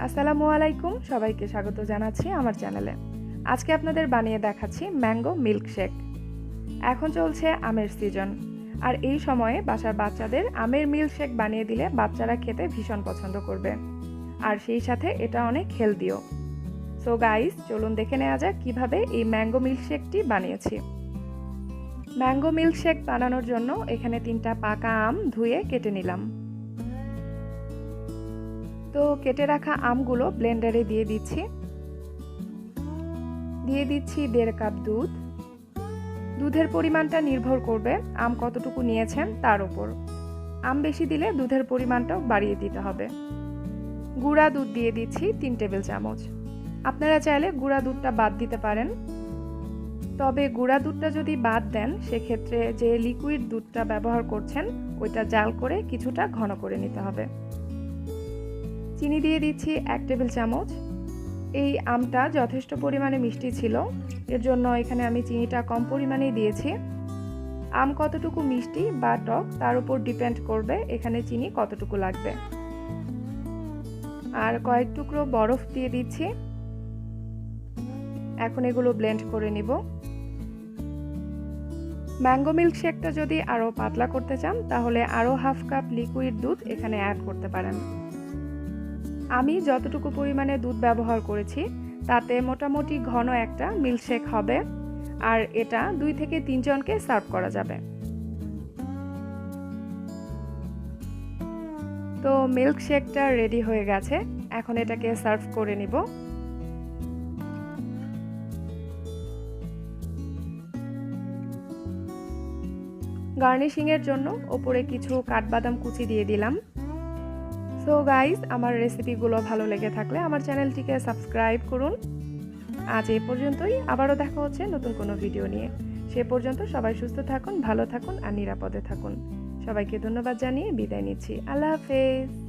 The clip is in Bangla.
আসসালামু আলাইকুম, সবাইকে স্বাগত জানাচ্ছি আমার চ্যানেলে। আজকে আপনাদের বানিয়ে দেখাচ্ছি ম্যাঙ্গো মিল্কশেক। এখন চলছে আমের সিজন, আর এই সময়ে বাসার বাচ্চাদের আমের মিল্কশেক বানিয়ে দিলে বাচ্চারা খেতে ভীষণ পছন্দ করবে, আর সেই সাথে এটা অনেক হেলদিও। সো গাইস, চলুন দেখে নেওয়া যাক কীভাবে এই ম্যাঙ্গো মিল্কশেকটি বানিয়েছি। ম্যাঙ্গো মিল্কশেক বানানোর জন্য এখানে 3টা পাকা আম ধুয়ে কেটে নিলাম। তো কেটে রাখা আমগুলো ব্লেন্ডারে দিয়ে দিচ্ছি 1.5 কাপ দুধ। দুধের পরিমাণটা নির্ভর করবে আম কতটুকু নিয়েছেন তার উপর। আম বেশি দিলে দুধের পরিমাণটাও বাড়িয়ে দিতে হবে। গুঁড়া দুধ দিয়ে দিচ্ছি 3 টেবিল চামচ। আপনারা চাইলে গুঁড়া দুধটা বাদ দিতে পারেন, তবে গুঁড়া দুধটা যদি বাদ দেন সেক্ষেত্রে যে লিকুইড দুধটা ব্যবহার করছেন ওইটা জাল করে কিছুটা ঘন করে নিতে হবে। চিনি দিয়ে দিচ্ছি 1 টেবিল চামচ। এই আমটা যথেষ্ট পরিমাণে মিষ্টি ছিল, এর জন্য এখানে আমি চিনিটা কম পরিমাণেই দিয়েছি। আম কতটুকু মিষ্টি বা টক তার উপর ডিপেন্ড করবে এখানে চিনি কতটুকু লাগবে। আর কয়েক টুকরো বরফ দিয়ে দিচ্ছি। এখন এগুলো ব্লেন্ড করে নিব। ম্যাঙ্গো মিল্কশেকটা যদি আরও পাতলা করতে চান তাহলে আরও হাফ কাপ লিকুইড দুধ এখানে অ্যাড করতে পারেন। আমি যতটুকু পরিমাণে দুধ ব্যবহার করেছি তাতে মোটামুটি ঘন একটা মিল্কশেক হবে, আর এটা 2 থেকে 3 জনকে সার্ভ করা যাবে। তো মিল্কশেকটা রেডি হয়ে গেছে, এখন এটাকে সার্ভ করে নিব। গার্নিশিংয়ের জন্য ওপরে কিছু কাঠবাদাম কুচি দিয়ে দিলাম। সো গাইস, আমার রেসিপিগুলো ভালো লেগে থাকলে আমার চ্যানেলটিকে সাবস্ক্রাইব করুন। আজ এই পর্যন্তই, আবারও দেখা হচ্ছে নতুন কোনো ভিডিও নিয়ে। সে পর্যন্ত সবাই সুস্থ থাকুন, ভালো থাকুন আর নিরাপদে থাকুন। সবাইকে ধন্যবাদ জানিয়ে বিদায় নিচ্ছি। আল্লাহ হাফেজ।